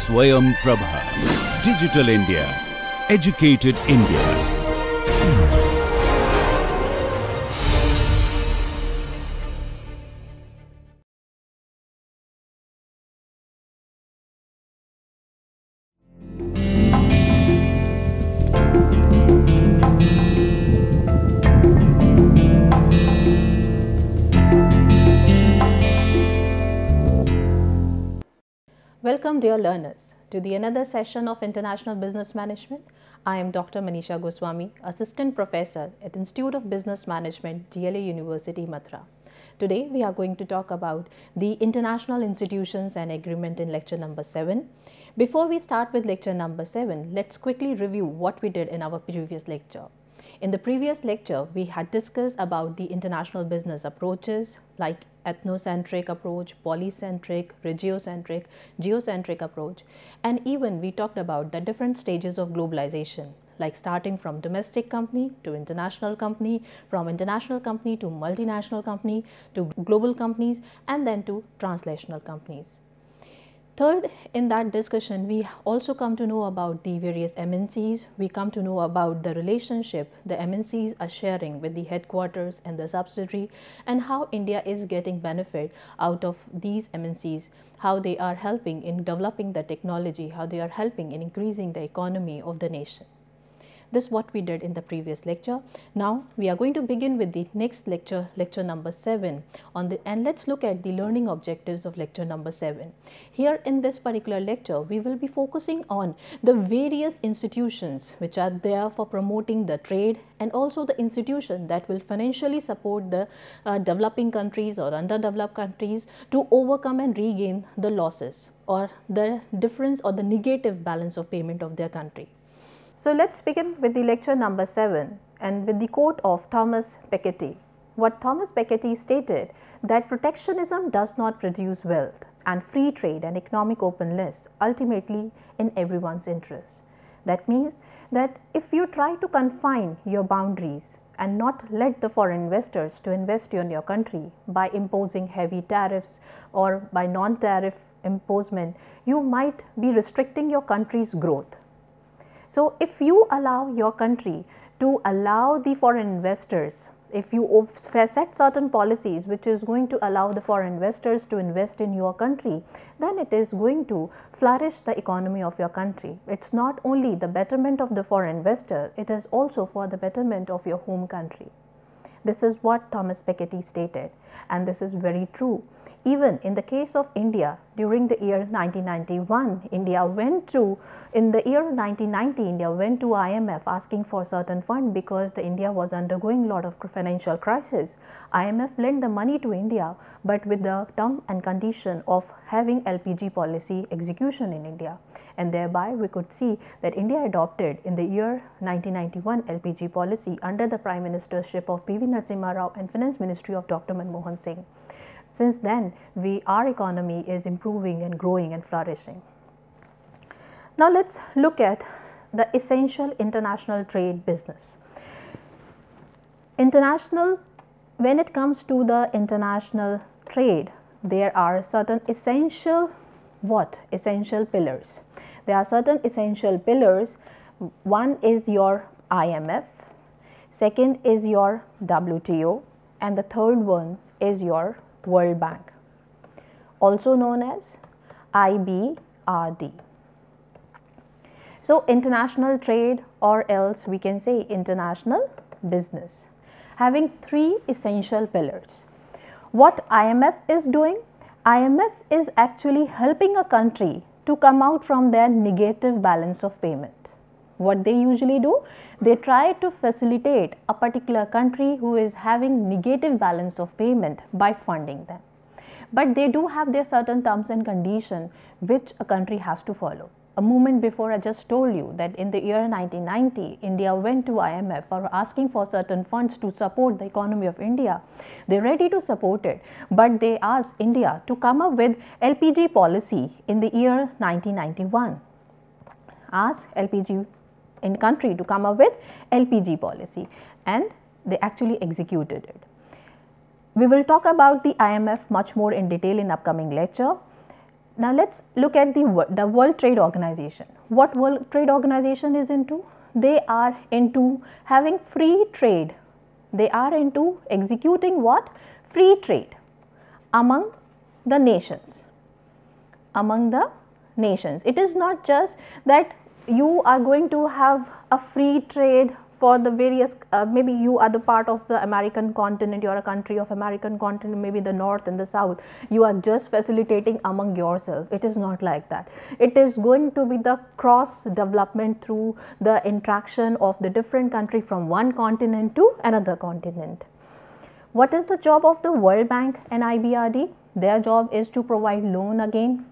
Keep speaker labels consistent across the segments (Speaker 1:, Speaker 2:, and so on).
Speaker 1: Swayam Prabha. Digital India. Educated India.
Speaker 2: Welcome dear learners to the another session of International Business Management. I am Dr. Manisha Goswami, Assistant Professor at Institute of Business Management, GLA University, Mathura. Today we are going to talk about the International Institutions and Agreement in lecture number 7. Before we start with lecture number 7, let's quickly review what we did in our previous lecture. In the previous lecture, we had discussed about the international business approaches like ethnocentric approach, polycentric, regiocentric, geocentric approach, and even we talked about the different stages of globalization, like starting from domestic company to international company, from international company to multinational company, to global companies, and then to translational companies. Third, in that discussion, we also come to know about the various MNCs. We come to know about the relationship the MNCs are sharing with the headquarters and the subsidiary, and how India is getting benefit out of these MNCs, how they are helping in developing the technology, how they are helping in increasing the economy of the nation. This is what we did in the previous lecture. Now we are going to begin with the next lecture, lecture number 7, and let's look at the learning objectives of lecture number 7. Here in this particular lecture, we will be focusing on the various institutions which are there for promoting the trade, and also the institution that will financially support the developing countries or underdeveloped countries to overcome and regain the losses or the difference or the negative balance of payment of their country. So let's begin with the lecture number 7 and with the quote of Thomas Piketty. What Thomas Piketty stated, that protectionism does not produce wealth, and free trade and economic openness ultimately in everyone's interest. That means that if you try to confine your boundaries and not let the foreign investors to invest in your country by imposing heavy tariffs or by non-tariff imposement, you might be restricting your country's growth. So if you allow your country to allow the foreign investors, if you set certain policies which is going to allow the foreign investors to invest in your country, then it is going to flourish the economy of your country. It's not only the betterment of the foreign investor, it is also for the betterment of your home country. This is what Thomas Piketty stated, and this is very true. Even in the case of India, during the year 1991, India went to IMF asking for certain fund because India was undergoing a lot of financial crisis. IMF lent the money to India, but with the term and condition of having LPG policy execution in India. And thereby we could see that India adopted in the year 1991 LPG policy under the Prime Ministership of P.V. Narasimha Rao and Finance Ministry of Dr. Manmohan Singh. Since then, our economy is improving and growing and flourishing. Now let's look at the essential international trade business. When it comes to the international trade, there are certain essential pillars. There are certain essential pillars. One is your IMF, second is your WTO, and the third one is your World Bank, also known as IBRD. So international trade, or else we can say international business, having three essential pillars. What IMF is doing? IMF is actually helping a country to come out from their negative balance of payment. What they usually do? They try to facilitate a particular country who is having negative balance of payment by funding them. But they do have their certain terms and conditions which a country has to follow. A moment before I just told you that in the year 1990, India went to IMF for asking for certain funds to support the economy of India. They are ready to support it, but they asked India to come up with LPG policy in the year 1991. Ask LPG in country to come up with LPG policy, and they actually executed it. We will talk about the IMF much more in detail in upcoming lecture. Now let's look at the World Trade Organization. What World Trade Organization is into? They are into having free trade. They are into executing what? Free trade among the nations. Among the nations. It is not just that you are going to have a free trade for the various, maybe you are the part of the American continent, you are a country of American continent, maybe the north and the south, you are just facilitating among yourself. It is not like that. It is going to be the cross development through the interaction of the different country from one continent to another continent. What is the job of the World Bank and IBRD? Their job is to provide loan again,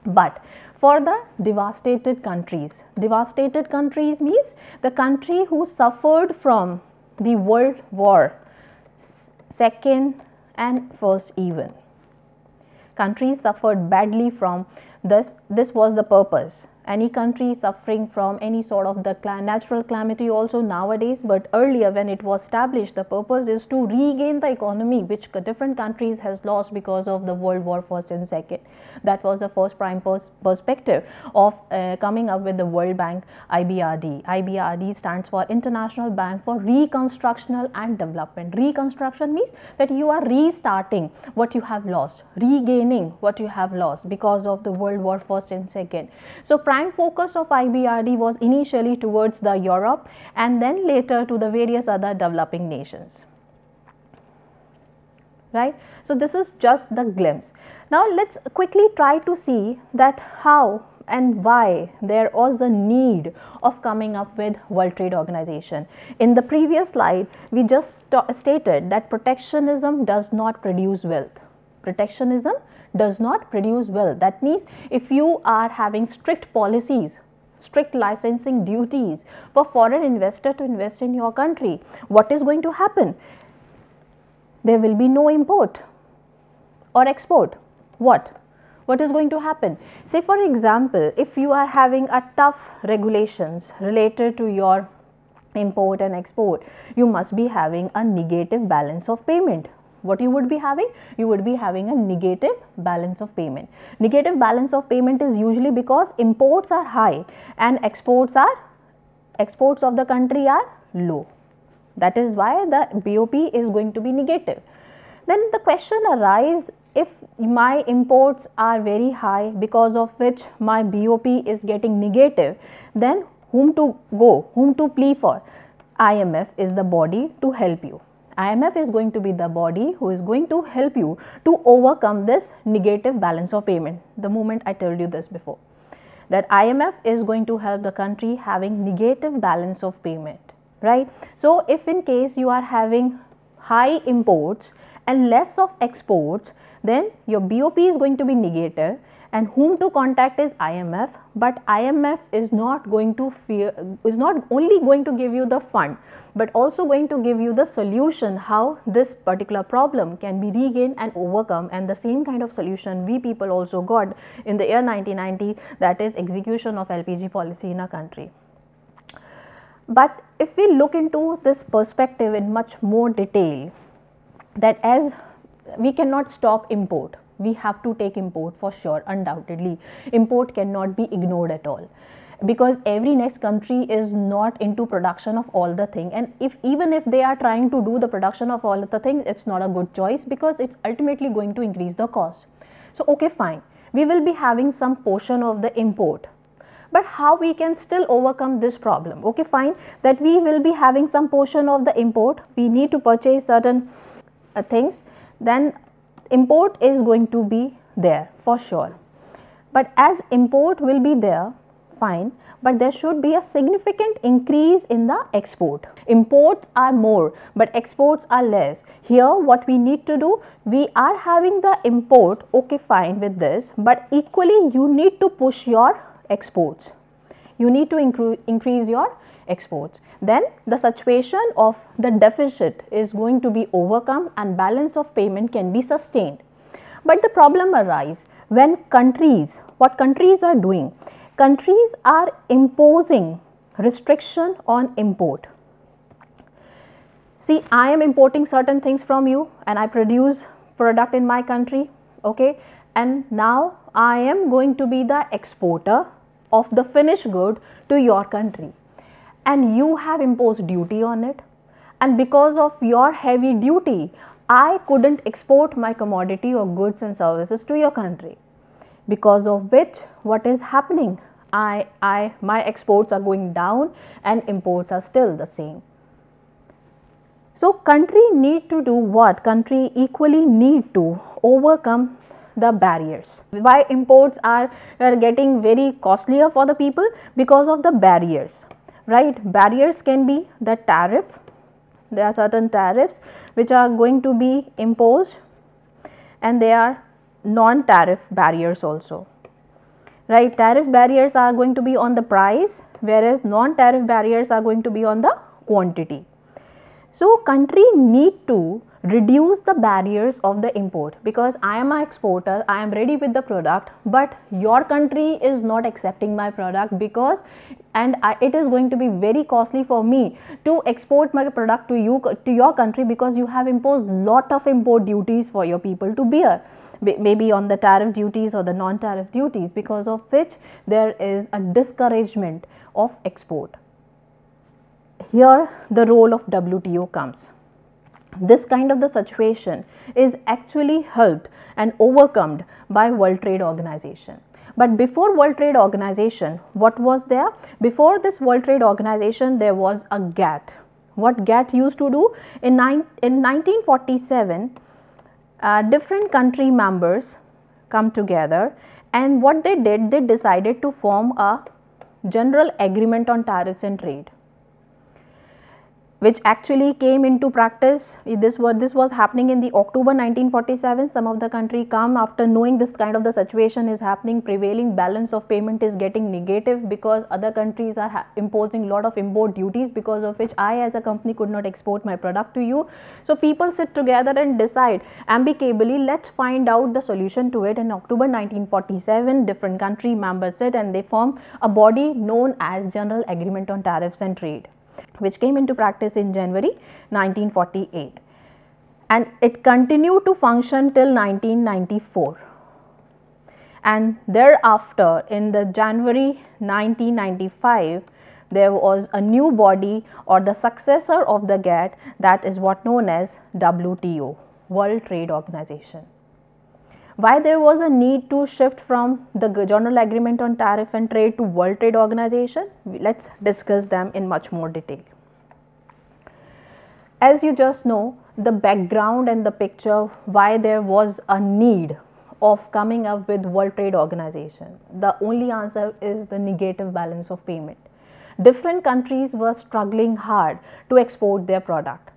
Speaker 2: but for the devastated countries. Devastated countries means the country who suffered from the World War, second and first even. Countries suffered badly from this. This was the purpose. Any country suffering from any sort of the natural calamity also nowadays, but earlier when it was established, the purpose is to regain the economy which different countries has lost because of the World War First and Second. That was the first prime perspective of coming up with the World Bank IBRD. IBRD stands for International Bank for Reconstruction and Development. Reconstruction means that you are restarting what you have lost, regaining what you have lost because of the World War First and Second. So prime focus of IBRD was initially towards the Europe and then later to the various other developing nations. Right? So this is just the glimpse. Now let's quickly try to see that how and why there was a need of coming up with World Trade Organization. In the previous slide, we just stated that protectionism does not produce wealth. Protectionism does not produce wealth. That means if you are having strict policies, strict licensing duties for foreign investor to invest in your country, what is going to happen? There will be no import or export. What is going to happen? Say for example, if you are having a tough regulations related to your import and export, you must be having a negative balance of payment. What you would be having? You would be having a negative balance of payment. Negative balance of payment is usually because imports are high and exports of the country are low. That is why the BOP is going to be negative. Then the question arises, if my imports are very high because of which my BOP is getting negative, then whom to go, whom to plea for? IMF is the body to help you. IMF is going to be the body who is going to help you to overcome this negative balance of payment. The moment I told you this before, that IMF is going to help the country having negative balance of payment, right? So if in case you are having high imports and less of exports, then your BOP is going to be negative, and whom to contact is IMF. But IMF is not going to is not only going to give you the fund, but also going to give you the solution how this particular problem can be regained and overcome. And the same kind of solution we people also got in the year 1990, that is execution of LPG policy in our country. But if we look into this perspective in much more detail, that as we cannot stop import, we have to take import for sure, undoubtedly. Import cannot be ignored at all, because every next country is not into production of all the thing, and even if they are trying to do the production of all the things, it's not a good choice because it's ultimately going to increase the cost. So okay, fine, we will be having some portion of the import, but how we can still overcome this problem? Okay, fine, that we will be having some portion of the import, we need to purchase certain things, then import is going to be there for sure. But as import will be there, fine, but there should be a significant increase in the export. Imports are more, but exports are less. Here what we need to do, we are having the import, okay fine with this, but equally you need to push your exports. You need to increase your exports. Then the situation of the deficit is going to be overcome and balance of payment can be sustained. But the problem arises when countries, what countries are doing? Countries are imposing restriction on import. See, I am importing certain things from you and I produce product in my country, okay, and now I am going to be the exporter of the finished good to your country, and you have imposed duty on it, and because of your heavy duty I couldn't export my commodity or goods and services to your country, because of which what is happening, my exports are going down and imports are still the same. So country need to do what? Country equally need to overcome the barriers. Why imports are getting very costlier for the people? Because of the barriers, right? Barriers can be the tariff. There are certain tariffs which are going to be imposed, and there are non-tariff barriers also, right? Tariff barriers are going to be on the price, whereas non-tariff barriers are going to be on the quantity. So country need to reduce the barriers of the import, because I am an exporter, I am ready with the product, but your country is not accepting my product because it is going to be very costly for me to export my product to your country, because you have imposed lot of import duties for your people to bear, maybe on the tariff duties or the non-tariff duties, because of which there is a discouragement of export. Here the role of WTO comes. This kind of the situation is actually helped and overcome by World Trade Organization. But before World Trade Organization, what was there? Before this World Trade Organization, there was a GATT. What GATT used to do? In 1947, different country members come together, and what they did, they decided to form a General Agreement on Tariffs and Trade, which actually came into practice. This was happening in the October 1947. Some of the country come after knowing this kind of the situation is happening, prevailing balance of payment is getting negative because other countries are imposing lot of import duties, because of which I as a company could not export my product to you. So people sit together and decide amicably, let's find out the solution to it. In October 1947, different country members sit and they form a body known as General Agreement on Tariffs and Trade, which came into practice in January 1948, and it continued to function till 1994. And thereafter, in the January 1995, there was a new body or the successor of the GATT, that is what known as WTO, World Trade Organization. Why there was a need to shift from the General Agreement on Tariff and Trade to World Trade Organization? Let's discuss them in much more detail. As you just know, the background and the picture why there was a need of coming up with World Trade Organization. The only answer is the negative balance of payment. Different countries were struggling hard to export their product.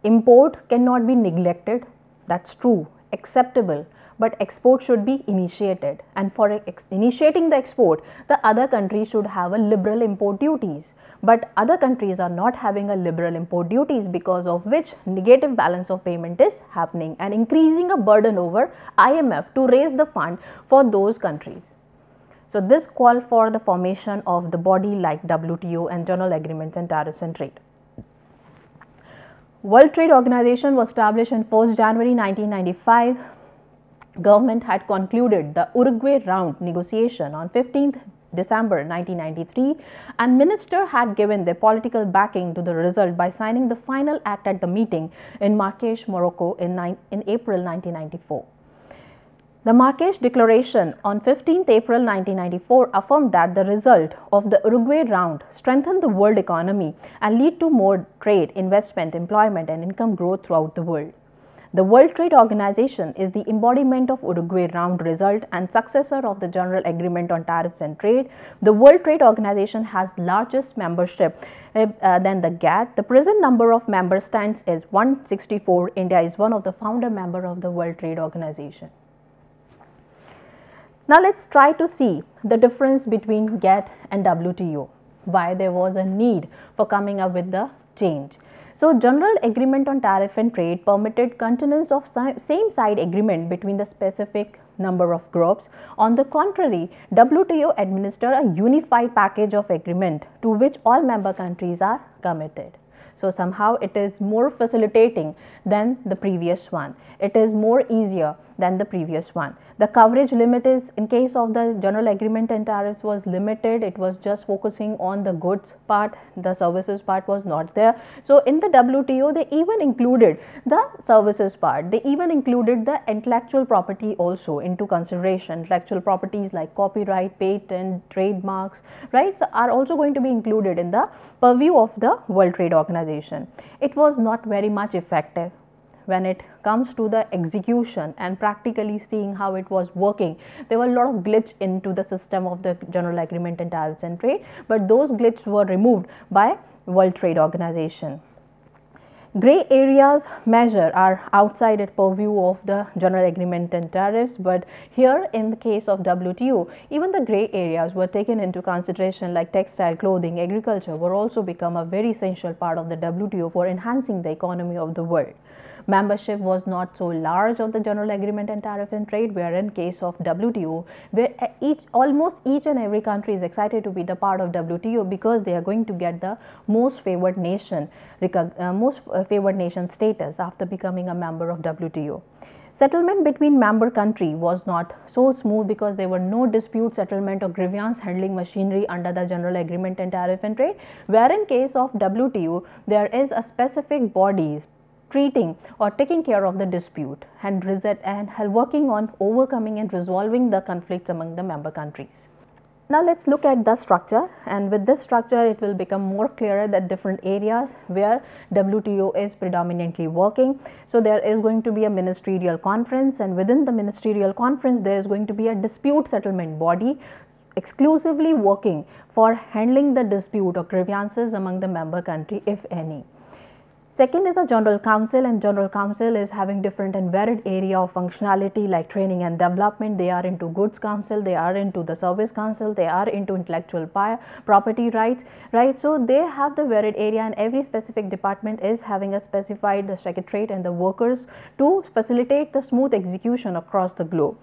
Speaker 2: Import cannot be neglected, that's true, acceptable, but export should be initiated, and for initiating the export, the other countries should have a liberal import duties, but other countries are not having a liberal import duties, because of which negative balance of payment is happening and increasing a burden over IMF to raise the fund for those countries. So this called for the formation of the body like WTO and General Agreements and Tariffs and Trade. World Trade Organization was established on 1st January 1995. Government had concluded the Uruguay round negotiation on 15th December 1993, and minister had given their political backing to the result by signing the final act at the meeting in Marrakech, Morocco in April 1994. The Marrakech Declaration on 15th April 1994 affirmed that the result of the Uruguay round strengthened the world economy and lead to more trade, investment, employment and income growth throughout the world. The World Trade Organization is the embodiment of Uruguay round result and successor of the General Agreement on Tariffs and Trade. The World Trade Organization has largest membership than the GATT. The present number of members stands as 164. India is one of the founder member of the World Trade Organization. Now let's try to see the difference between GATT and WTO, why there was a need for coming up with the change. So, General Agreement on Tariff and Trade permitted continuance of same-side agreement between the specific number of groups. On the contrary, WTO administered a unified package of agreement to which all member countries are committed. So, somehow it is more facilitating than the previous one. It is more easier than the previous one. The coverage limit is, in case of the General Agreement and Tariffs, was limited. It was just focusing on the goods part, the services part was not there. So in the WTO, they even included the services part. They even included the intellectual property also into consideration. Intellectual properties like copyright, patent, trademarks, right, so are also going to be included in the purview of the World Trade Organization. It was not very much effective when it comes to the execution and practically seeing how it was working. There were a lot of glitch into the system of the General Agreement and Tariffs and Trade, but those glitches were removed by World Trade Organization. Gray areas measure are outside its purview of the General Agreement and Tariffs, but here in the case of WTO, even the gray areas were taken into consideration, like textile, clothing, agriculture were also become a very essential part of the WTO for enhancing the economy of the world. Membership was not so large of the General Agreement and Tariff and Trade, where in case of WTO, where almost each and every country is excited to be the part of WTO because they are going to get the most favored nation status after becoming a member of WTO. Settlement between member country was not so smooth because there were no dispute settlement or grievance handling machinery under the General Agreement and Tariff and Trade, where in case of WTO, there is a specific body treating or taking care of the dispute and working on overcoming and resolving the conflicts among the member countries. Now let's look at the structure, and with this structure it will become more clearer that different areas where WTO is predominantly working. So there is going to be a ministerial conference, and within the ministerial conference there is going to be a dispute settlement body exclusively working for handling the dispute or grievances among the member country, if any. Second is a General Council, and General Council is having different and varied area of functionality like training and development. They are into Goods Council, they are into the Service Council, they are into intellectual property rights, right? So they have the varied area, and every specific department is having a specified the secretariat and the workers to facilitate the smooth execution across the globe.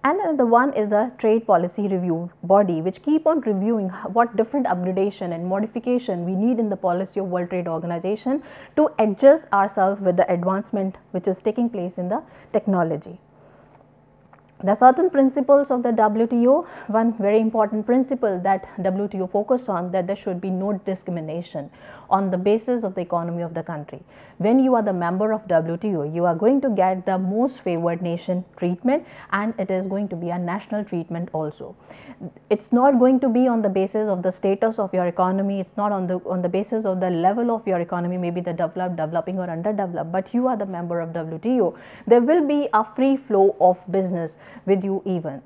Speaker 2: And the one is the Trade Policy Review Body, which keep on reviewing what different upgradation and modification we need in the policy of World Trade Organization to adjust ourselves with the advancement which is taking place in the technology. The certain principles of the WTO, one very important principle that WTO focus on, that there should be no discrimination on the basis of the economy of the country. When you are the member of WTO, you are going to get the most favored nation treatment, and it is going to be a national treatment also. It's not going to be on the basis of the status of your economy, it's not on the basis of the level of your economy, maybe the developed, developing or underdeveloped, but you are the member of WTO. There will be a free flow of business with you even.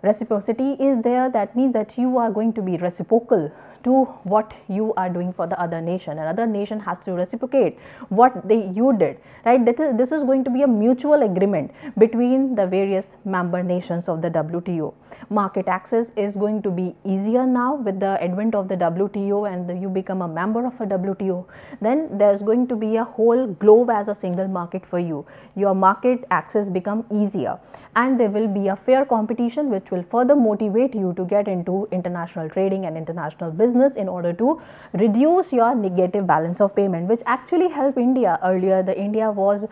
Speaker 2: Reciprocity is there, that means that you are going to be reciprocal to what you are doing for the other nation, and other nation has to reciprocate what you did, right? This is going to be a mutual agreement between the various member nations of the WTO. Market access is going to be easier now with the advent of the WTO, and you become a member of a WTO. Then there's going to be a whole globe as a single market for you. Your market access become easier, and there will be a fair competition which will further motivate you to get into international trading and international business in order to reduce your negative balance of payment, which actually helped India. Earlier the India was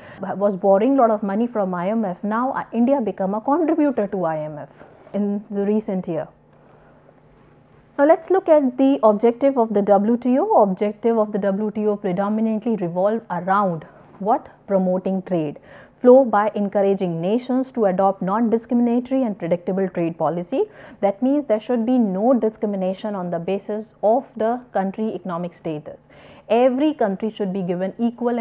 Speaker 2: borrowing a lot of money from IMF. Now India become a contributor to IMF in the recent year. Now let's look at the objective of the WTO. Objective of the WTO predominantly revolve around what? Promoting trade flow by encouraging nations to adopt non-discriminatory and predictable trade policy. That means there should be no discrimination on the basis of the country economic status. Every country should be given equal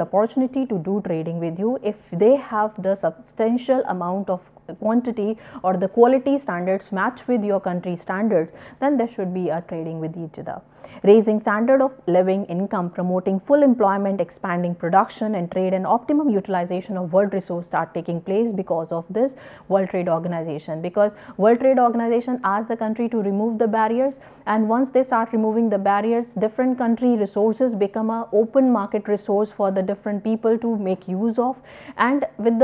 Speaker 2: opportunity to do trading with you if they have the substantial amount of quantity or the quality standards match with your country standards. Then there should be a trading with each other. Raising standard of living, income, promoting full employment, expanding production and trade, and optimum utilization of world resource start taking place because of this World Trade Organization. Because World Trade Organization asks the country to remove the barriers, and once they start removing the barriers, different country resources become a open market resource for the different people to make use of. And with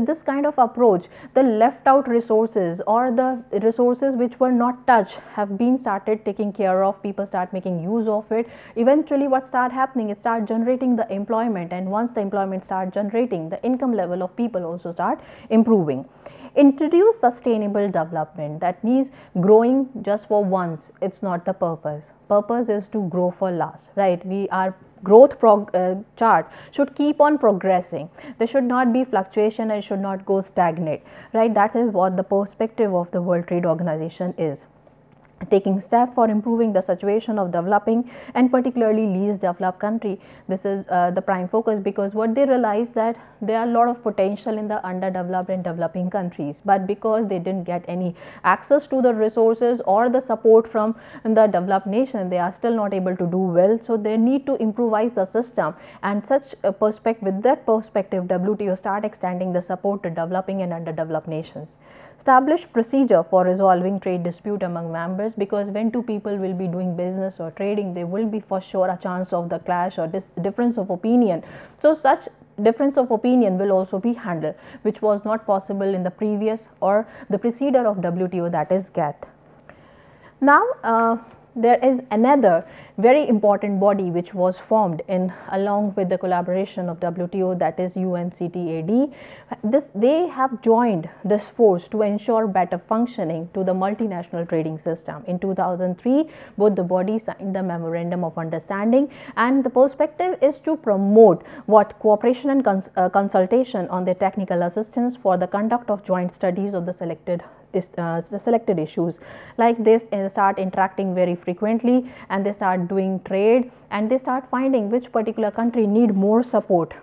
Speaker 2: this kind of approach, the left out resources or the resources which were not touched have been started taking care of. People start making use of it, eventually what start happening, it start generating the employment, and once the employment start generating, the income level of people also start improving. Introduce sustainable development, that means growing just for once, it's not the purpose. Purpose is to grow for last, right? Our growth chart should keep on progressing. There should not be fluctuation and should not go stagnate, right? That is what the perspective of the World Trade Organization is. Taking steps for improving the situation of developing and particularly least developed country. This is the prime focus, because what they realize that there are a lot of potential in the underdeveloped and developing countries, but because they didn't get any access to the resources or the support from the developed nation, they are still not able to do well. So they need to improvise the system, and such a with that perspective, WTO start extending the support to developing and underdeveloped nations. Establish procedure for resolving trade dispute among members, because when two people will be doing business or trading, there will be for sure a chance of the clash or difference of opinion. So such difference of opinion will also be handled, which was not possible in the previous or the precedent of WTO, that is GATT. Now there is another very important body which was formed along with the collaboration of WTO, that is UNCTAD. They have joined this force to ensure better functioning to the multinational trading system. In 2003, both the bodies signed the Memorandum of Understanding, and the perspective is to promote cooperation and consultation on the technical assistance for the conduct of joint studies of the selected issues. Like this, start interacting very frequently, and they start doing trade, and they start finding which particular country need more support,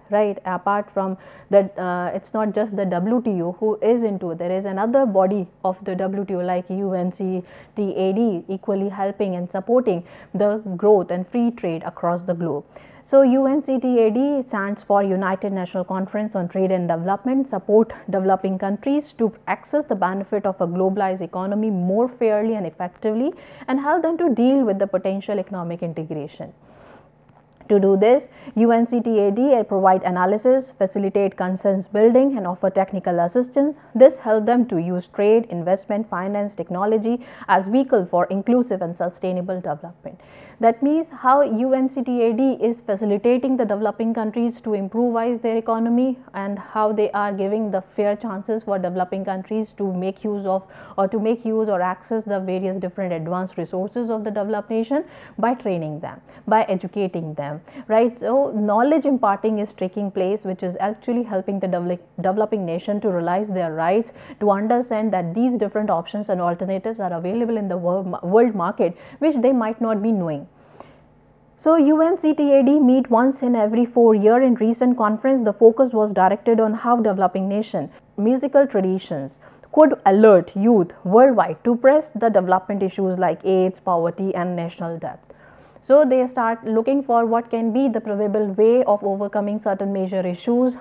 Speaker 2: right? Apart from that, it's not just the WTO who is into it. There is another body of the WTO like UNCTAD equally helping and supporting the growth and free trade across the globe. So UNCTAD stands for United Nations Conference on Trade and Development, support developing countries to access the benefit of a globalized economy more fairly and effectively, and help them to deal with the potential economic integration. To do this, UNCTAD provide analysis, facilitate consensus building, and offer technical assistance. This helps them to use trade, investment, finance, technology as vehicle for inclusive and sustainable development. That means how UNCTAD is facilitating the developing countries to improvise their economy, and how they are giving the fair chances for developing countries to make use of or access the various different advanced resources of the developed nation by training them, by educating them, right? So knowledge imparting is taking place, which is actually helping the developing nation to realize their rights, to understand that these different options and alternatives are available in the world market, which they might not be knowing. So UNCTAD meet once in every 4 years. In recent conference, the focus was directed on how developing nation musical traditions could alert youth worldwide to press the development issues like AIDS, poverty, and national debt. So they start looking for what can be the probable way of overcoming certain major issues,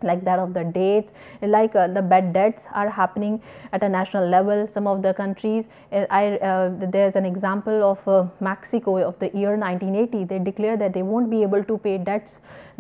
Speaker 2: like that of the dates, like the bad debts are happening at a national level. Some of the countries, there's an example of Mexico of the year 1980. They declare that they won't be able to pay debts.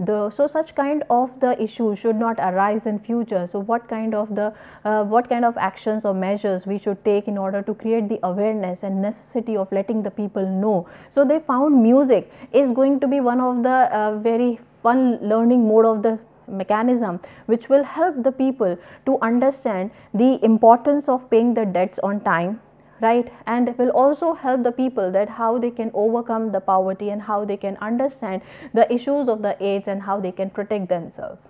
Speaker 2: So such kind of the issues should not arise in future. So what kind of actions or measures we should take in order to create the awareness and necessity of letting the people know. So they found music is going to be one of the very fun learning mode of the mechanism, which will help the people to understand the importance of paying the debts on time, right? And will also help the people that how they can overcome the poverty, and how they can understand the issues of the AIDS, and how they can protect themselves.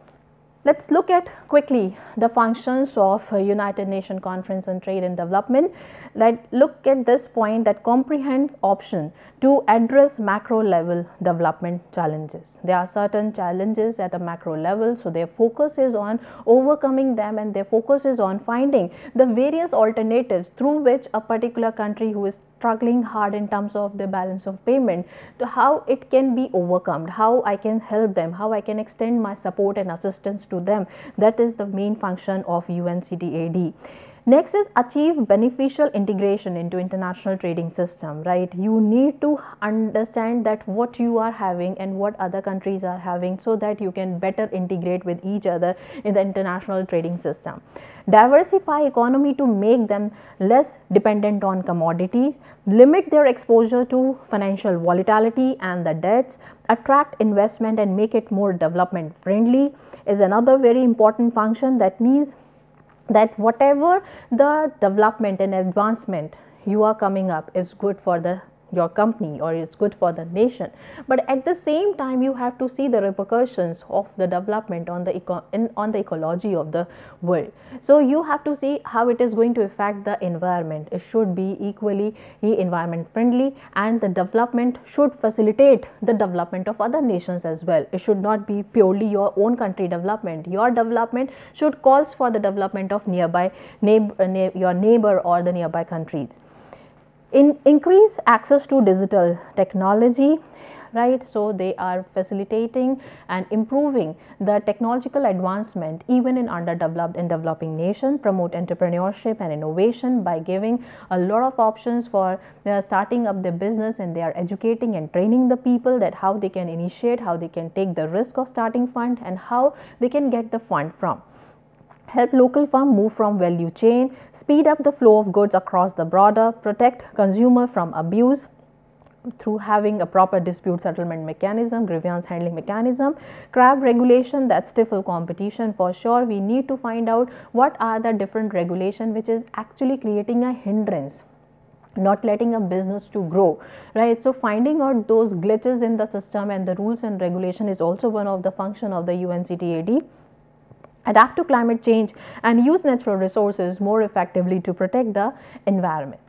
Speaker 2: Let's look at quickly the functions of United Nations Conference on Trade and Development. Let's look at this point, that comprehend option to address macro level development challenges. There are certain challenges at a macro level, so their focus is on overcoming them, and their focus is on finding the various alternatives through which a particular country who is struggling hard in terms of the balance of payment, to how it can be overcome, how I can help them, how I can extend my support and assistance to them. That is the main function of UNCTAD. Next is achieve beneficial integration into international trading system, right? You need to understand that what you are having and what other countries are having, so that you can better integrate with each other in the international trading system. Diversify economy to make them less dependent on commodities, limit their exposure to financial volatility and the debts, attract investment and make it more development friendly is another very important function. That means that whatever the development and advancement you are coming up is good for your company or it's good for the nation, but at the same time you have to see the repercussions of the development on the ecology of the world. So you have to see how it is going to affect the environment. It should be equally environment friendly, and the development should facilitate the development of other nations as well. It should not be purely your own country development. Your development should calls for the development of nearby your neighbor or the nearby countries. Increase access to digital technology, right? So they are facilitating and improving the technological advancement even in underdeveloped and developing nations. Promote entrepreneurship and innovation by giving a lot of options for starting up their business, and they are educating and training the people that how they can initiate, how they can take the risk of starting fund, and how they can get the fund from. Help local firm move from value chain, speed up the flow of goods across the border, protect consumer from abuse through having a proper dispute settlement mechanism, grievance handling mechanism, CRAB regulation that stifle competition. For sure, we need to find out what are the different regulation which is actually creating a hindrance, not letting a business to grow, right? So finding out those glitches in the system and the rules and regulation is also one of the function of the UNCTAD. Adapt to climate change and use natural resources more effectively to protect the environment.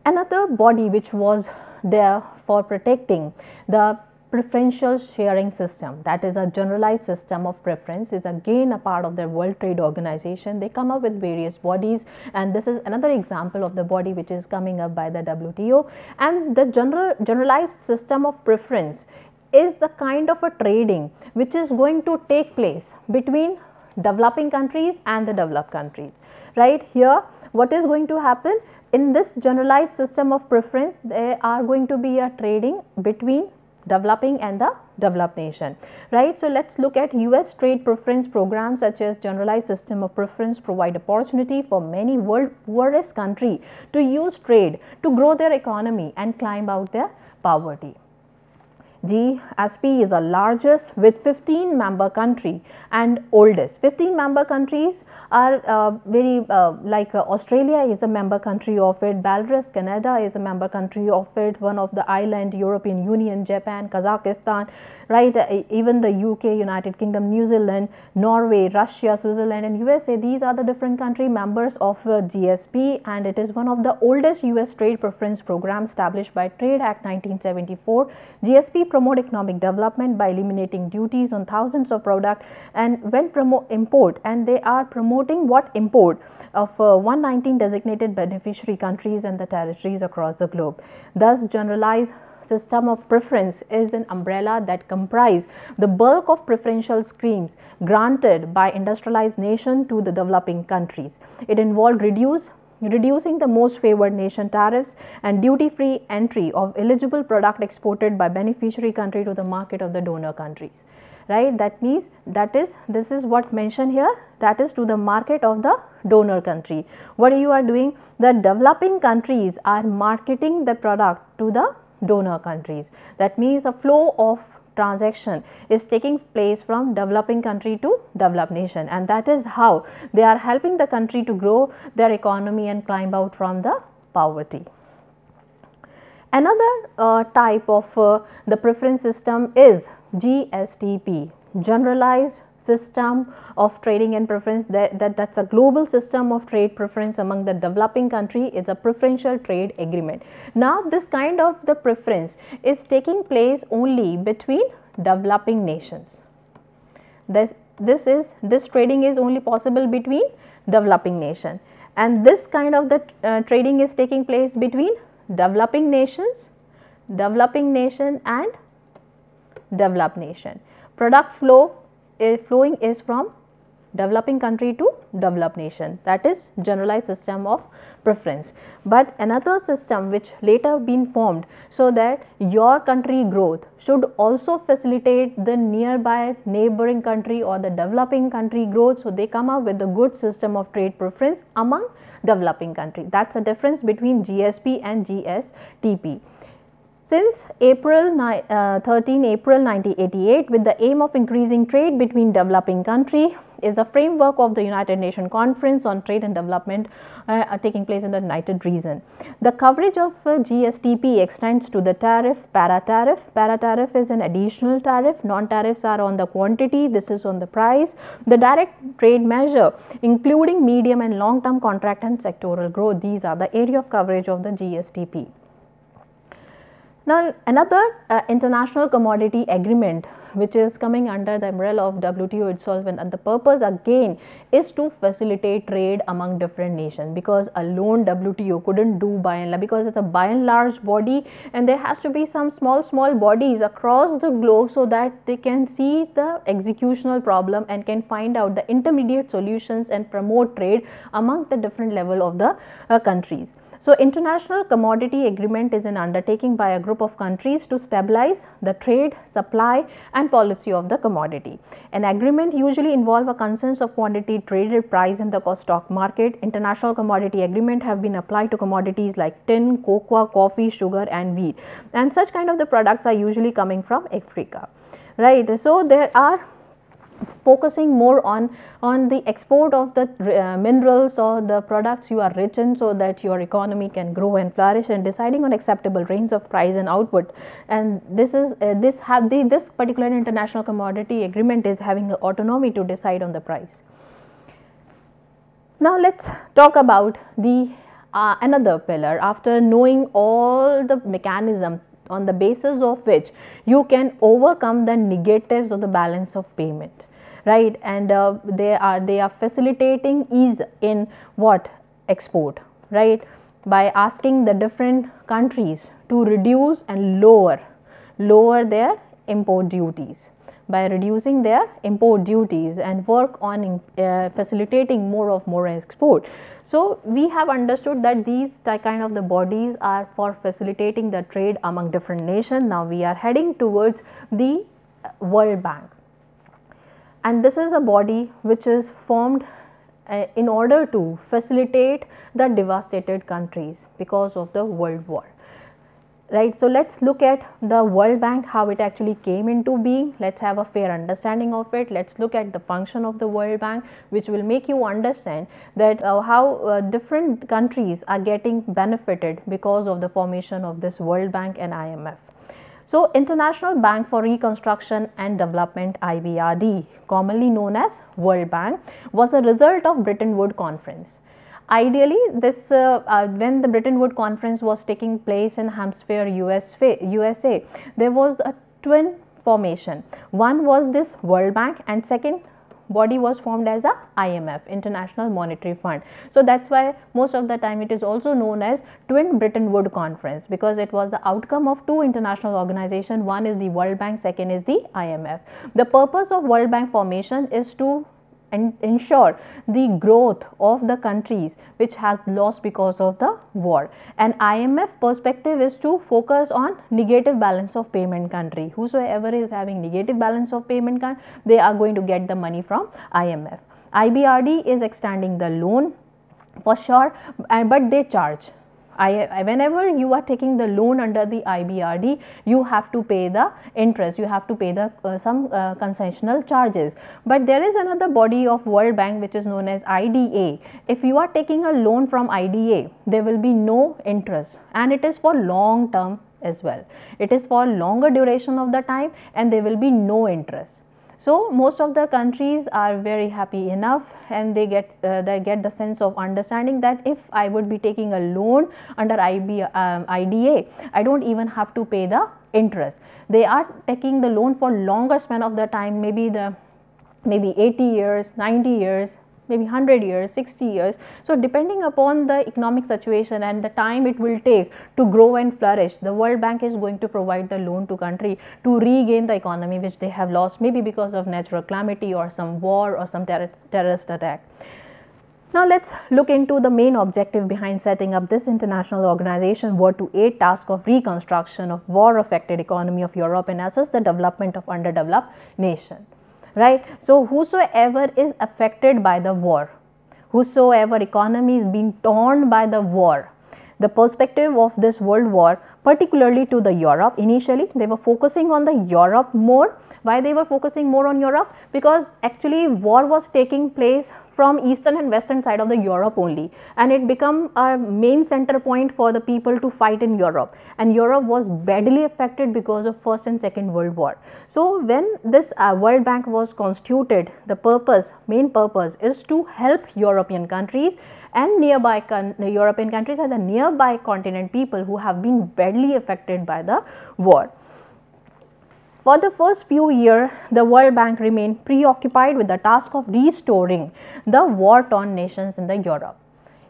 Speaker 2: Another body which was there for protecting the preferential sharing system, that is a generalized system of preference, is again a part of the World Trade Organization. They come up with various bodies, and this is another example of the body which is coming up by the WTO. And the generalized system of preference is the kind of a trading which is going to take place between developing countries and the developed countries, right? Here what is going to happen in this generalized system of preference, there are going to be a trading between developing and the developed nation, right? So let's look at US trade preference programs such as generalized system of preference provide opportunity for many world poorest country to use trade to grow their economy and climb out their poverty. GSP is the largest with 15 member country and oldest. 15 member countries are like Australia is a member country of it, Belarus, Canada is a member country of it, one of the island, European Union, Japan, Kazakhstan, right? Even the UK, United Kingdom, New Zealand, Norway, Russia, Switzerland and USA, these are the different country members of GSP, and it is one of the oldest US trade preference program established by Trade Act 1974. GSP promote economic development by eliminating duties on thousands of products, and when promote import, and they are promoting what import of 119 designated beneficiary countries and the territories across the globe. Thus, generalized system of preference is an umbrella that comprise the bulk of preferential schemes granted by industrialized nation to the developing countries. It involved reducing the most favored nation tariffs and duty-free entry of eligible product exported by beneficiary country to the market of the donor countries, right? That means this is what mentioned here, that is to the market of the donor country. What you are doing, the developing countries are marketing the product to the donor countries. That means a flow of transaction is taking place from developing country to developed nation, and that is how they are helping the country to grow their economy and climb out from the poverty. Another type of the preference system is GSTP, Generalized System of Trading and Preference. That's a global system of trade preference among the developing country. It's a preferential trade agreement. Now this kind of the preference is taking place only between developing nations. This trading is only possible between developing nation, and this kind of the trading is taking place between developing nations and developed nation. Product flowing is from developing country to developed nation, that is generalized system of preference. But another system which later been formed so that your country growth should also facilitate the nearby neighboring country or the developing country growth, so they come up with a good system of trade preference among developing country. That's the difference between GSP and GSTP. Since April 1988, with the aim of increasing trade between developing countries, is the framework of the United Nations Conference on Trade and Development taking place in the United Region. The coverage of GSTP extends to the tariff, para-tariff. Para-tariff is an additional tariff, non-tariffs are on the quantity, this is on the price. The direct trade measure including medium and long-term contract and sectoral growth, these are the area of coverage of the GSTP. Now, another international commodity agreement which is coming under the umbrella of WTO itself, and the purpose again is to facilitate trade among different nations, because alone WTO couldn't do by and large, because it's a by and large body, and there has to be some small bodies across the globe so that they can see the executional problem and can find out the intermediate solutions and promote trade among the different level of the countries. So, international commodity agreement is an undertaking by a group of countries to stabilize the trade, supply and policy of the commodity. An agreement usually involves a consensus of quantity, traded price in the stock market. International commodity agreement have been applied to commodities like tin, cocoa, coffee, sugar and wheat, and such kind of the products are usually coming from Africa, right. So, there are focusing more on the export of the minerals or the products you are rich in, so that your economy can grow and flourish, and deciding on acceptable range of price and output. And this is this particular international commodity agreement is having autonomy to decide on the price. Now, let's talk about the another pillar. After knowing all the mechanism on the basis of which you can overcome the negatives of the balance of payment, right, and they are facilitating ease in what export, right, by asking the different countries to reduce and lower their import duties. By reducing their import duties and work on facilitating more export. So, we have understood that these kind of the bodies are for facilitating the trade among different nations. Now, we are heading towards the World Bank, and this is a body which is formed in order to facilitate the devastated countries because of the World War. Right. So, let us look at the World Bank, how it actually came into being. Let us have a fair understanding of it. Let us look at the function of the World Bank, which will make you understand that how different countries are getting benefited because of the formation of this World Bank and IMF. So, International Bank for Reconstruction and Development, IBRD, commonly known as World Bank, was a result of Bretton Woods Conference. Ideally, this when the Bretton Woods Conference was taking place in Hampshire, USA, there was a twin formation. One was this World Bank, and second body was formed as a IMF, International Monetary Fund. So, that is why most of the time it is also known as twin Bretton Woods Conference, because it was the outcome of two international organizations. One is the World Bank, second is the IMF. The purpose of World Bank formation is to ensure the growth of the countries which has lost because of the war, and IMF perspective is to focus on negative balance of payment country. Whosoever is having negative balance of payment, they are going to get the money from IMF. IBRD is extending the loan for sure, but they charge. Whenever you are taking the loan under the IBRD, you have to pay the interest, you have to pay the some concessional charges. But there is another body of World Bank which is known as IDA. If you are taking a loan from IDA, there will be no interest, and it is for long term as well. It is for longer duration of the time, and there will be no interest. So, most of the countries are very happy enough, and they get the sense of understanding that if I would be taking a loan under IDA, I don't even have to pay the interest. They are taking the loan for longer span of the time, maybe 80 years, 90 years, maybe 100 years, 60 years. So depending upon the economic situation and the time it will take to grow and flourish, the World Bank is going to provide the loan to country to regain the economy which they have lost, maybe because of natural calamity or some war or some terrorist attack. Now let's look into the main objective behind setting up this international organization were to aid task of reconstruction of war affected economy of Europe and assess the development of underdeveloped nation. Right. So whosoever is affected by the war, whosoever economy is being torn by the war, the perspective of this world war, particularly to the Europe, initially they were focusing on the Europe more. Why they were focusing more on Europe? Because actually war was taking place from eastern and western side of the Europe only, and it became a main center point for the people to fight in Europe, and Europe was badly affected because of First and Second World War. So when this World Bank was constituted, the main purpose is to help European countries and nearby European countries and the nearby continent people who have been badly affected by the war. For the first few years, the World Bank remained preoccupied with the task of restoring the war-torn nations in the Europe.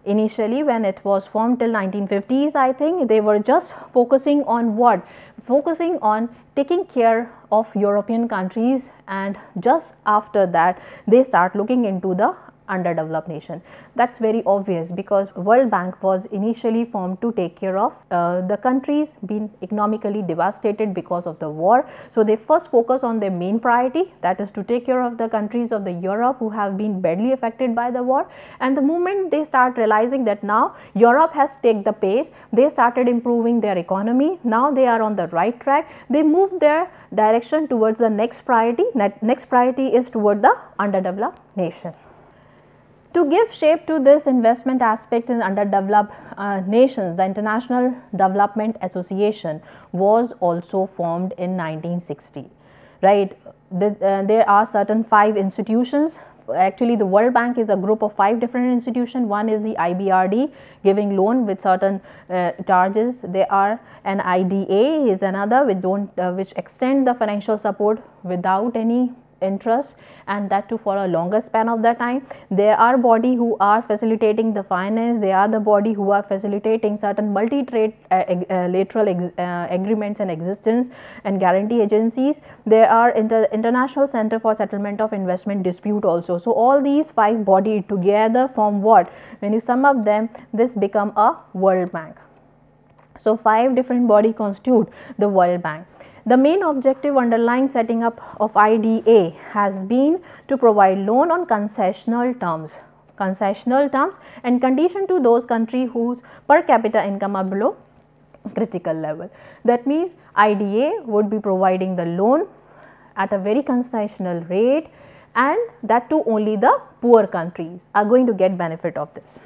Speaker 2: Initially, when it was formed till 1950s, I think they were just focusing on what? Focusing on taking care of European countries, and just after that, they start looking into the underdeveloped nation. That's very obvious because World Bank was initially formed to take care of the countries being economically devastated because of the war. So they first focus on their main priority, that is to take care of the countries of the Europe who have been badly affected by the war. And the moment they start realizing that now Europe has taken the pace, they started improving their economy, now they are on the right track, they move their direction towards the next priority. That next priority is toward the underdeveloped nation. To give shape to this investment aspect in underdeveloped nations, the International Development Association was also formed in 1960. Right? There are certain 5 institutions. Actually, the World Bank is a group of 5 different institutions. One is the IBRD, giving loan with certain charges. There are an IDA is another which extend the financial support without any interest, and that too for a longer span of the time. There are body who are facilitating the finance, they are the body who are facilitating certain multi-lateral agreements and existence and guarantee agencies. There are International Center for Settlement of Investment Dispute also. So all these 5 bodies together form what? When you sum up them, this become a World Bank. So 5 different bodies constitute the World Bank. The main objective underlying setting up of IDA has been to provide loan on concessional terms and condition to those countries whose per capita income are below critical level. That means IDA would be providing the loan at a very concessional rate, and that too only the poor countries are going to get benefit of this.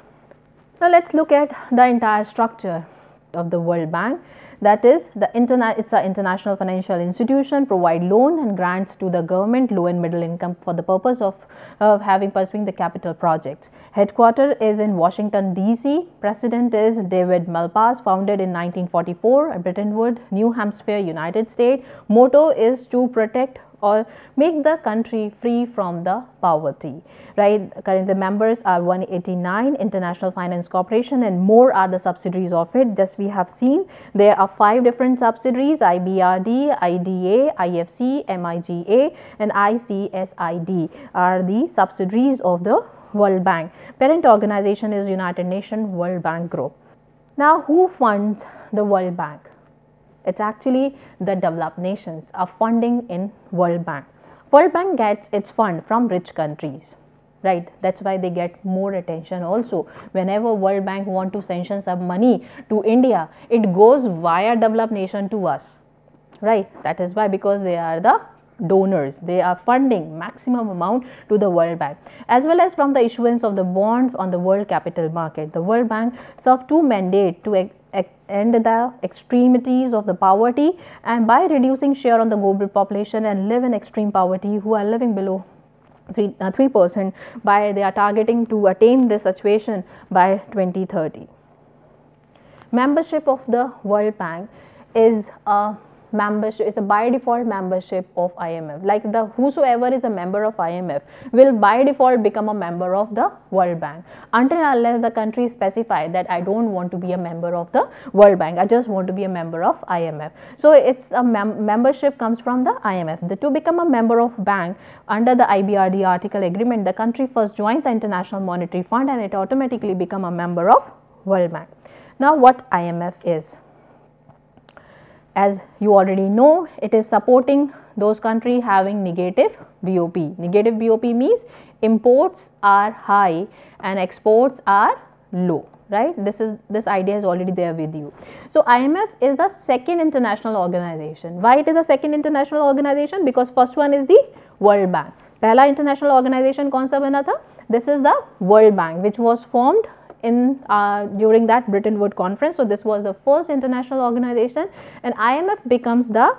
Speaker 2: Now let's look at the entire structure of the World Bank. That is, it's an international financial institution, provide loan and grants to the government, low and middle income for the purpose of pursuing the capital projects. Headquarters is in Washington DC. President is David Malpass, founded in 1944 at Bretton Woods, New Hampshire, United States. Motto is to protect or make the country free from the poverty. Right? Currently, the members are 189 International Finance Corporation, and more are the subsidiaries of it. Just we have seen there are 5 different subsidiaries: IBRD, IDA, IFC, MIGA, and ICSID are the subsidiaries of the World Bank. Parent organization is United Nations World Bank Group. Now, who funds the World Bank? It's actually the developed nations are funding in World Bank. World Bank gets its fund from rich countries, right? That's why they get more attention also. Whenever World Bank want to sanction some money to India, it goes via developed nation to us, right? That is why, because they are the donors, they are funding maximum amount to the World Bank, as well as from the issuance of the bonds on the world capital market. The World Bank serve 2 mandates: to end the extremities of the poverty, and by reducing share on the global population and live in extreme poverty who are living below 3%, by they are targeting to attain this situation by 2030. Membership of the World Bank is a membership, it's a by default membership of IMF. Like the whosoever is a member of IMF will by default become a member of the World Bank, until and unless the country specify that I don't want to be a member of the World Bank, I just want to be a member of IMF. So it's a membership comes from the IMF. To become a member of bank under the IBRD article agreement, the country first joins the International Monetary Fund and it automatically become a member of World Bank. Now what IMF is? As you already know, it is supporting those countries having negative BOP. Negative BOP means imports are high and exports are low, right? This idea is already there with you. So IMF is the second international organization. Why it is a second international organization? Because first one is the World Bank. पहला international organization कौन सा बना था? This is the World Bank, which was formed in during that Bretton Woods conference. So this was the first international organization, and IMF becomes the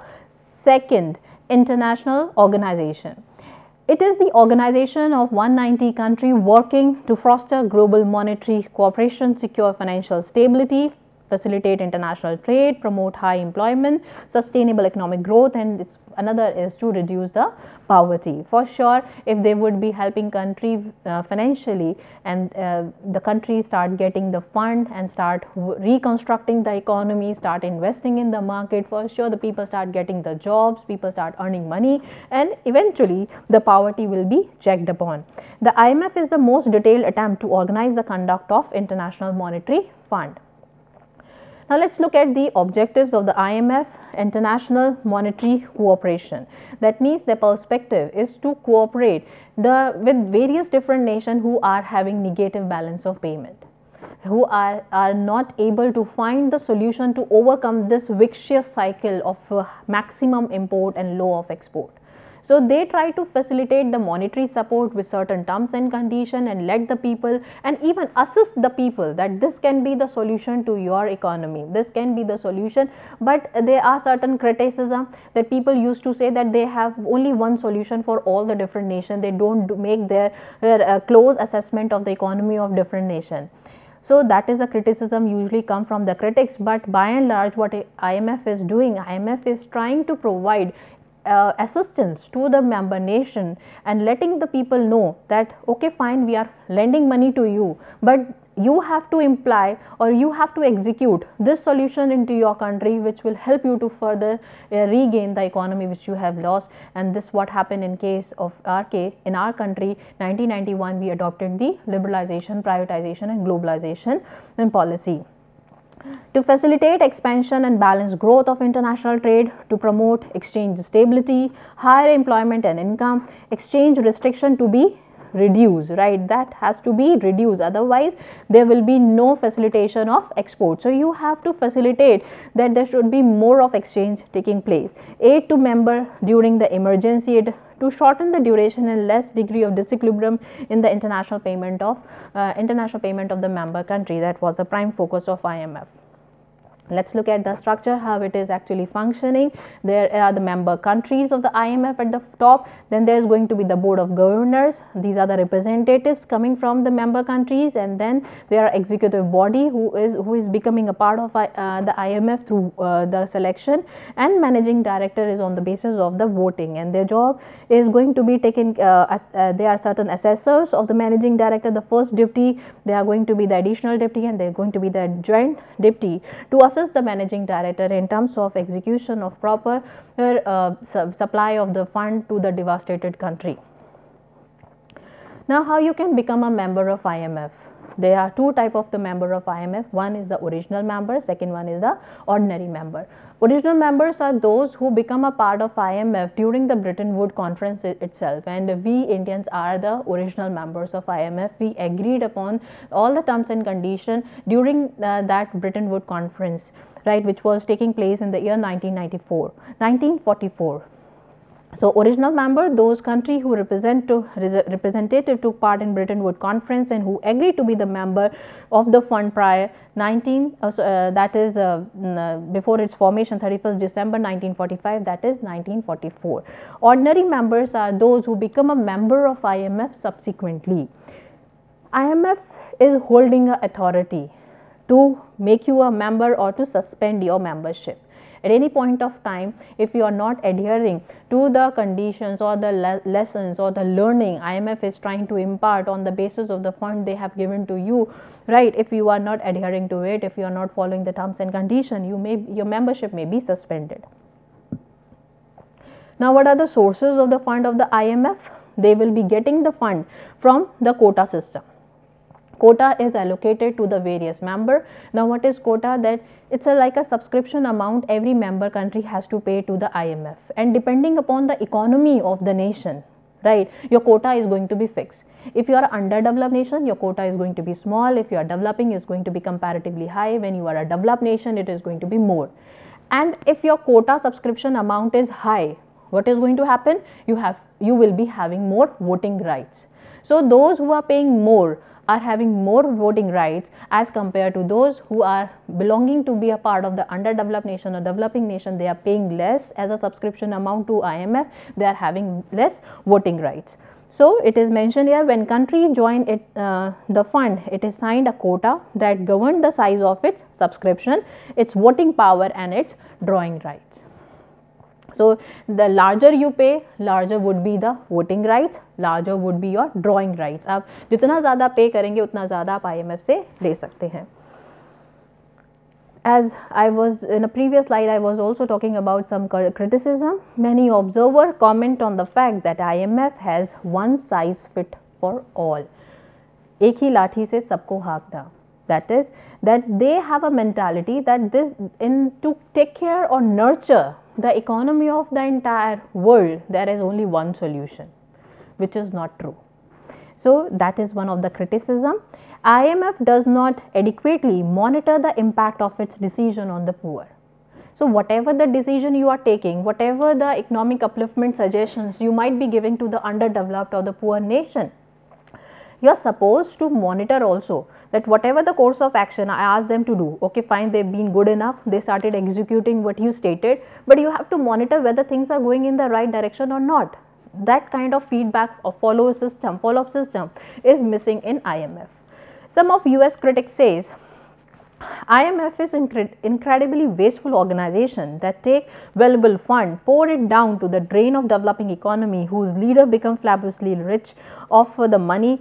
Speaker 2: second international organization. It is the organization of 190 countries working to foster global monetary cooperation, secure financial stability, facilitate international trade, promote high employment, sustainable economic growth, and another is to reduce the poverty. For sure, if they would be helping country financially, and the country start getting the fund and start reconstructing the economy, start investing in the market, for sure the people start getting the jobs, people start earning money, and eventually the poverty will be checked upon. The IMF is the most detailed attempt to organize the conduct of International Monetary Fund. Now let's look at the objectives of the IMF, International Monetary Cooperation. That means the perspective is to cooperate with various different nations who are having negative balance of payment, who are not able to find the solution to overcome this vicious cycle of maximum import and low of export. So they try to facilitate the monetary support with certain terms and conditions, and let the people and even assist the people that this can be the solution to your economy, this can be the solution. But there are certain criticism that people used to say that they have only one solution for all the different nations, they don't make their close assessment of the economy of different nations. So that is a criticism usually come from the critics, but by and large what IMF is doing, IMF is trying to provide assistance to the member nation and letting the people know that okay, fine, we are lending money to you, but you have to imply or you have to execute this solution into your country, which will help you to further regain the economy which you have lost. And this what happened in our country 1991 we adopted the liberalization, privatization and globalization policy to facilitate expansion and balance growth of international trade, to promote exchange stability, higher employment and income, exchange restriction to be reduced, right? That has to be reduced, otherwise there will be no facilitation of export. So you have to facilitate that there should be more of exchange taking place. Aid to member during the emergency aid, to shorten the duration and less degree of disequilibrium in the international payment of the member country. That was the prime focus of IMF. Let's look at the structure, how it is actually functioning. There are the member countries of the IMF at the top, then there is going to be the board of governors, these are the representatives coming from the member countries, and then there are executive body who is becoming a part of the IMF through the selection, and managing director is on the basis of the voting, and their job is going to be taken there are certain assessors of the managing director, the first deputy, they are going to be the additional deputy, and they are going to be the joint deputy to assist the managing director in terms of execution of proper supply of the fund to the devastated country. Now how you can become a member of IMF? There are two types of the member of IMF. One is the original member, second one is the ordinary member. Original members are those who become a part of IMF during the Bretton Woods conference itself, and we Indians are the original members of IMF. We agreed upon all the terms and conditions during that Bretton Woods conference, right, which was taking place in the year 1944. So original member, those countries who representative took part in Bretton Woods conference and who agreed to be the member of the fund prior before its formation, 31st December 1945, that is 1944. Ordinary members are those who become a member of IMF subsequently. IMF is holding an authority to make you a member or to suspend your membership. At any point of time, if you are not adhering to the conditions or the lessons or the learning IMF is trying to impart on the basis of the fund they have given to you, right, if you are not adhering to it, if you are not following the terms and conditions, your membership may be suspended. Now, what are the sources of the fund of the IMF? They will be getting the fund from the quota system. Quota is allocated to the various member. Now, what is quota? That it's like a subscription amount every member country has to pay to the IMF, and depending upon the economy of the nation, right, your quota is going to be fixed. If you are an underdeveloped nation, your quota is going to be small. If you are developing, it's going to be comparatively high. When you are a developed nation, it is going to be more. And if your quota subscription amount is high, what is going to happen? You will be having more voting rights. So those who are paying more are having more voting rights as compared to those who are belonging to be a part of the underdeveloped nation or developing nation. They are paying less as a subscription amount to IMF. They are having less voting rights. So it is mentioned here, when country join it, the fund, it is signed a quota that govern the size of its subscription, its voting power and its drawing rights. So the larger you pay, larger would be the voting rights, larger would be your drawing rights. आप जितना ज़्यादा पे करेंगे उतना ज़्यादा आप IMF से ले सकते हैं. As I was in a previous slide, I was also talking about some criticism. Many observers comment on the fact that IMF has one size fit for all. एक ही लाठी से सबको हाँकना. That is, that they have a mentality that to take care or nurture the economy of the entire world, there is only one solution, which is not true. So that is one of the criticism. IMF does not adequately monitor the impact of its decision on the poor. So whatever the decision you are taking, whatever the economic upliftment suggestions you might be giving to the underdeveloped or the poor nation, you are supposed to monitor also that whatever the course of action I asked them to do, okay fine, they've been good enough, they started executing what you stated, but you have to monitor whether things are going in the right direction or not. That kind of feedback or follow-up system is missing in IMF. Some of US critics says IMF is incredibly wasteful organization that take valuable fund, pour it down to the drain of developing economy, whose leader become fabulously rich of the money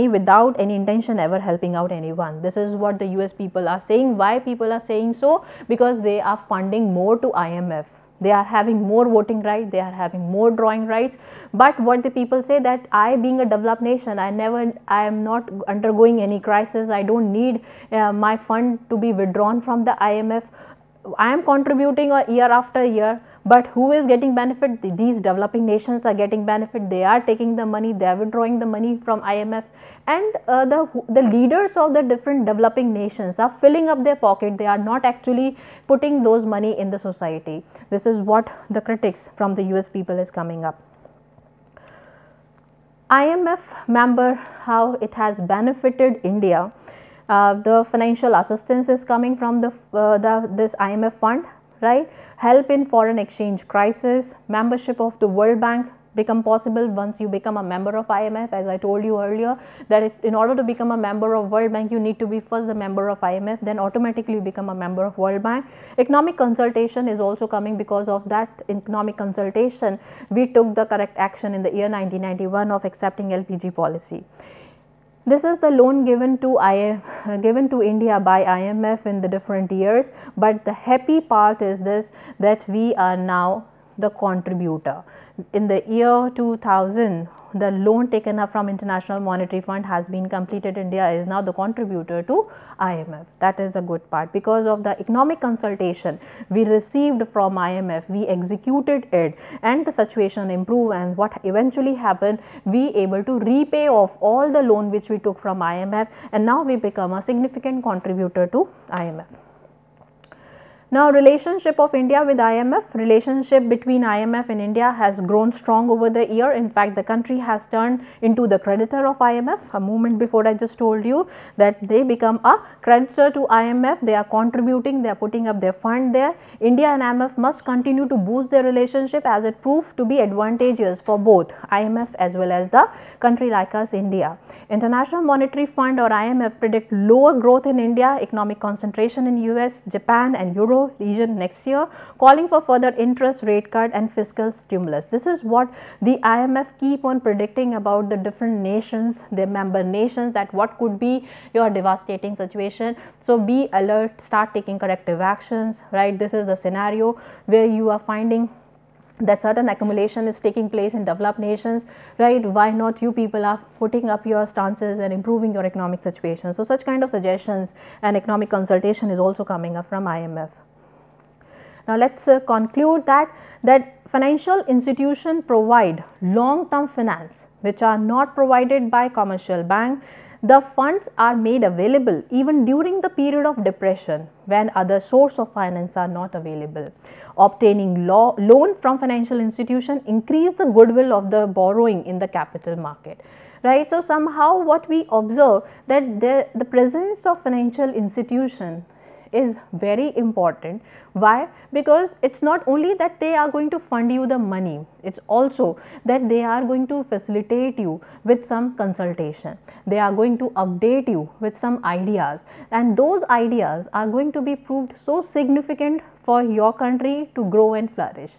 Speaker 2: without any intention ever helping out anyone. This is what the US people are saying. Why people are saying so? Because they are funding more to IMF. They are having more voting rights, they are having more drawing rights. But what the people say, that I, being a developed nation, I am not undergoing any crisis, I don't need my fund to be withdrawn from the IMF. I am contributing year after year, but who is getting benefit? These developing nations are getting benefit. They are taking the money, they are withdrawing the money from IMF, and the leaders of the different developing nations are filling up their pocket. They are not actually putting those money in the society. This is what the critics from the US people is coming up. IMF member, how it has benefited India. The financial assistance is coming from this IMF fund, right? Help in foreign exchange crisis, membership of the World Bank become possible once you become a member of IMF. As I told you earlier, that if in order to become a member of World Bank, you need to be first a member of IMF, then automatically you become a member of World Bank. Economic consultation is also coming. Because of that economic consultation, we took the correct action in the year 1991 of accepting LPG policy. This is the loan given to India by IMF in the different years, but the happy part is this, that we are now the contributor. In the year 2000, the loan taken up from International Monetary Fund has been completed. India is now the contributor to IMF. That is the good part. Because of the economic consultation we received from IMF, we executed it and the situation improved, and what eventually happened, we able to repay off all the loan which we took from IMF, and now we become a significant contributor to IMF. Now, relationship of India with IMF, relationship between IMF and India has grown strong over the year. In fact, the country has turned into the creditor of IMF. A moment before I just told you that they become a creditor to IMF. They are contributing, they are putting up their fund there. India and IMF must continue to boost their relationship, as it proved to be advantageous for both IMF as well as the country like us, India. International Monetary Fund or IMF predict lower growth in India, economic concentration in US, Japan and Europe, euro region next year, calling for further interest rate cut and fiscal stimulus. This is what the IMF keep on predicting about the different nations, their member nations, that what could be your devastating situation. So be alert, start taking corrective actions, right? This is the scenario where you are finding that certain accumulation is taking place in developed nations, right? Why not you people are putting up your stances and improving your economic situation? So such kind of suggestions and economic consultation is also coming up from IMF. Now let's conclude that financial institutions provide long-term finance which are not provided by commercial bank. The funds are made available even during the period of depression when other sources of finance are not available. Obtaining loan from financial institution increase the goodwill of the borrowing in the capital market, right? So somehow what we observe that the presence of financial institution is very important. Why? Because it's not only that they are going to fund you the money, it's also that they are going to facilitate you with some consultation, they are going to update you with some ideas, and those ideas are going to be proved so significant for your country to grow and flourish,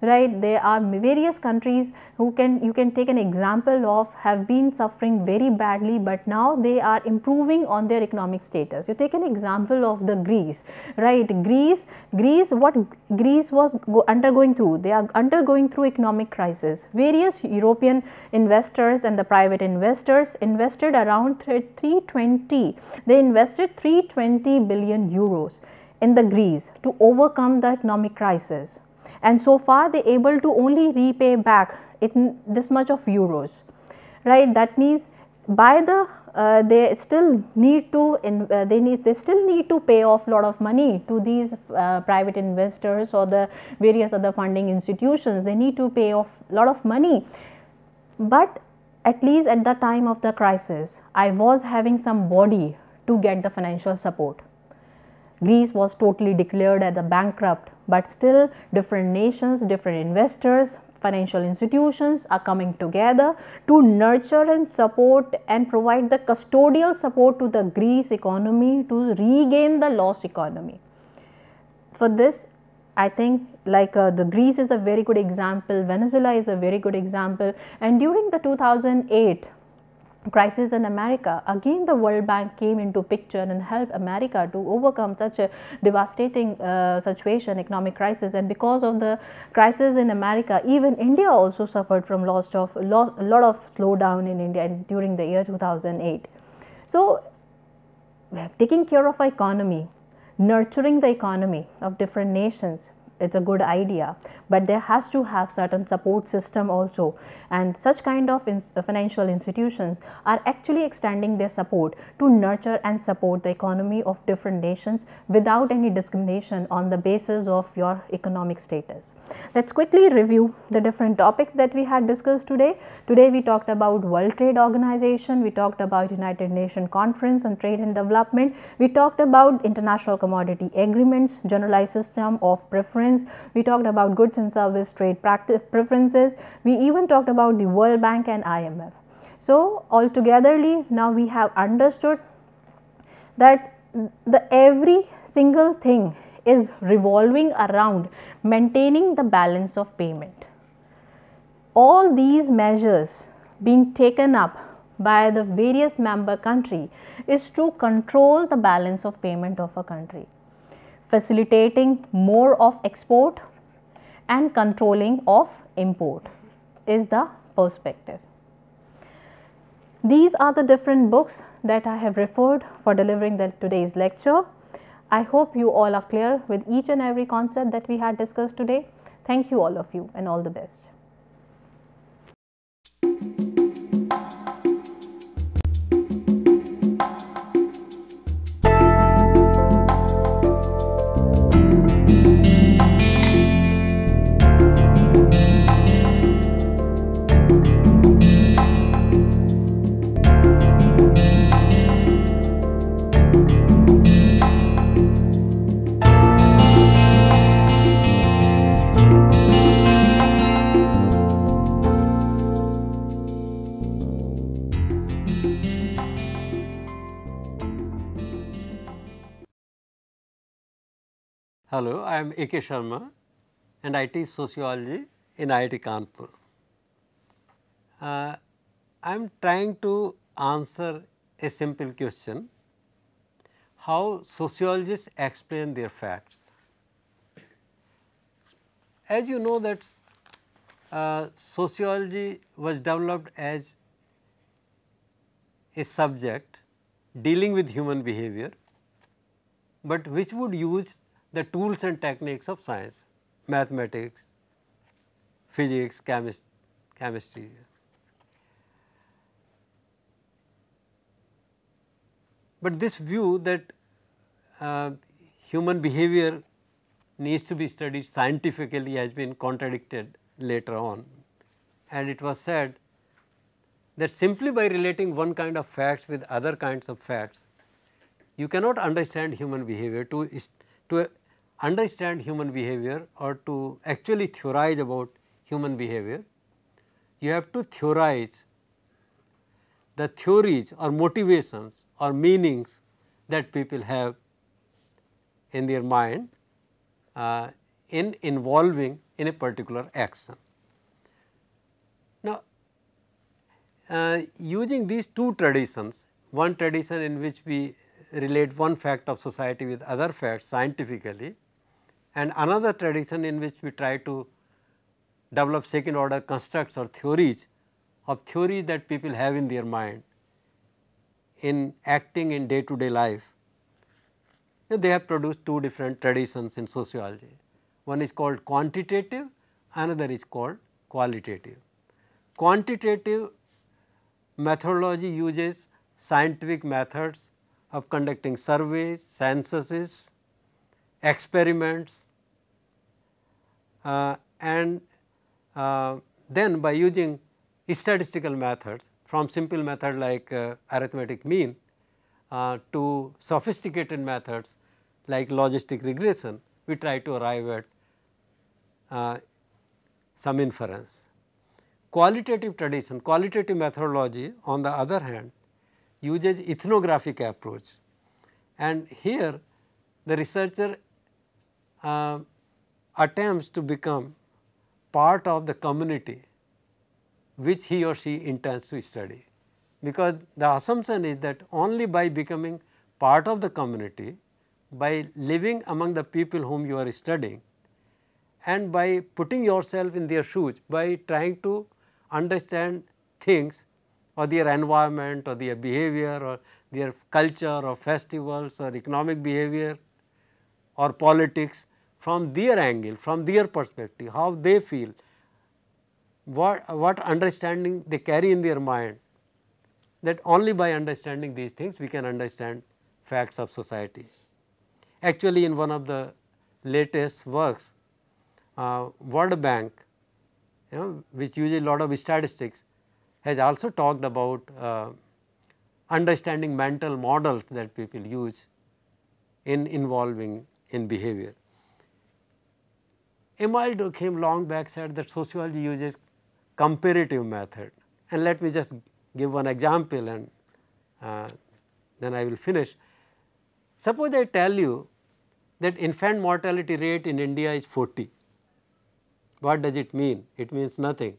Speaker 2: right? There are various countries who you can take an example of have been suffering very badly, but now they are improving on their economic status. You take an example of the Greece, right? Greece, what Greece was undergoing through, they are undergoing through economic crisis. Various European investors and the private investors invested around 320, they invested 320 billion euros in the Greece to overcome the economic crisis. And so far they able to only repay back this much of euros, right? That means by the they still need to pay off lot of money to these private investors or the various other funding institutions. They need to pay off lot of money, but at least at the time of the crisis I was having some body to get the financial support. Greece was totally declared as a bankrupt, but still different nations, different investors, financial institutions are coming together to nurture and support and provide the custodial support to the Greece economy to regain the lost economy. For this, I think the Greece is a very good example, Venezuela is a very good example, and during the 2008 crisis in America, again the World Bank came into picture and helped America to overcome such a devastating situation, economic crisis. And because of the crisis in America, even India also suffered from a lot of slowdown in India during the year 2008. So taking care of our economy, nurturing the economy of different nations, it's a good idea, but there has to have certain support system also, and such kind of financial institutions are actually extending their support to nurture and support the economy of different nations without any discrimination on the basis of your economic status. Let's quickly review the different topics that we had discussed today. Today we talked about World Trade Organization, we talked about United Nations Conference on Trade and Development, we talked about international commodity agreements, generalized system of preference, we talked about goods and service trade practice preferences, we even talked about the World Bank and IMF. So altogetherly now we have understood that every single thing is revolving around maintaining the balance of payment. All these measures being taken up by the various member country is to control the balance of payment of a country, facilitating more of export and controlling of import is the perspective. These are the different books that I have referred for delivering today's lecture. I hope you all are clear with each and every concept that we had discussed today. Thank you all of you and all the best.
Speaker 3: Hello, I am A.K. Sharma and I teach sociology in IIT Kanpur. I am trying to answer a simple question: how sociologists explain their facts. As you know that sociology was developed as a subject dealing with human behavior, but which would use the tools and techniques of science, mathematics, physics, chemistry. But this view that human behavior needs to be studied scientifically has been contradicted later on, and it was said that simply by relating one kind of facts with other kinds of facts, you cannot understand human behavior. To understand human behavior or to actually theorize about human behavior, you have to theorize the theories or motivations or meanings that people have in their mind in involving in a particular action. Now, using these two traditions, one tradition in which we relate one fact of society with other facts scientifically, and another tradition in which we try to develop second order constructs or theories that people have in their mind in acting in day to day life. They have produced two different traditions in sociology. One is called quantitative, another is called qualitative. Quantitative methodology uses scientific methods of conducting surveys, censuses, experiments, and then by using statistical methods, from simple method like arithmetic mean to sophisticated methods like logistic regression, we try to arrive at some inference. Qualitative tradition, qualitative methodology on the other hand uses ethnographic approach, and here the researcher attempts to become part of the community which he or she intends to study, because the assumption is that only by becoming part of the community, by living among the people whom you are studying, and by putting yourself in their shoes, by trying to understand things or their environment or their behavior or their culture or festivals or economic behavior or politics from their angle, from their perspective, how they feel, what understanding they carry in their mind, that only by understanding these things we can understand facts of society. Actually, in one of the latest works, World Bank, which uses a lot of statistics, has also talked about understanding mental models that people use in involving in behavior. Emile Durkheim long back said that sociology uses comparative method, and let me just give one example and then I will finish. Suppose I tell you that infant mortality rate in India is 40. What does it mean? It means nothing.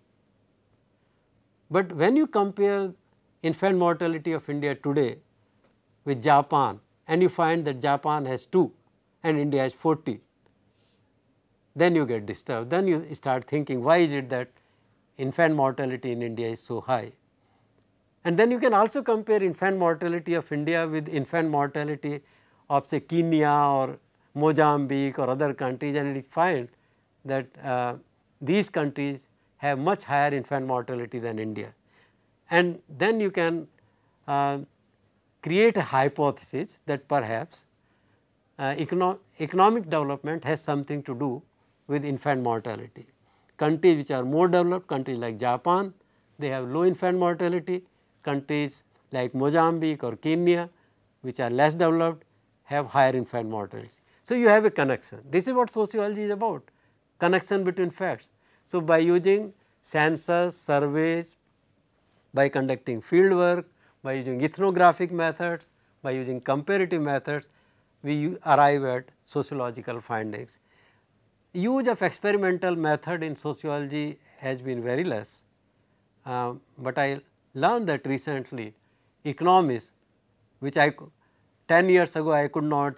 Speaker 3: But when you compare infant mortality of India today with Japan, and you find that Japan has 2 and India has 40, then you get disturbed. Then you start thinking, why is it that infant mortality in India is so high? And then you can also compare infant mortality of India with infant mortality of say Kenya or Mozambique or other countries, and you find that these countries have much higher infant mortality than India. And then you can create a hypothesis that perhaps economic development has something to do with infant mortality. Countries which are more developed, countries like Japan, they have low infant mortality. Countries like Mozambique or Kenya, which are less developed, have higher infant mortality. So, you have a connection. This is what sociology is about, connection between facts. So, by using census, surveys, by conducting field work, by using ethnographic methods, by using comparative methods, we arrive at sociological findings. Use of experimental method in sociology has been very less, but I learned that recently economists, which 10 years ago I could not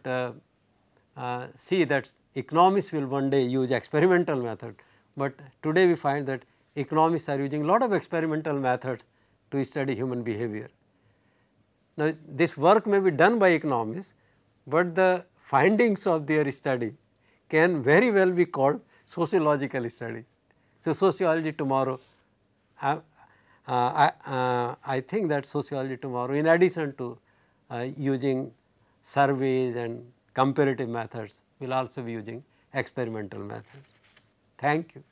Speaker 3: see that economists will one day use experimental method, but today we find that economists are using a lot of experimental methods to study human behavior. Now, this work may be done by economists, but the findings of their study can very well be called sociological studies. So, sociology tomorrow, I think that sociology tomorrow, in addition to using surveys and comparative methods, will also be using experimental methods. Thank you.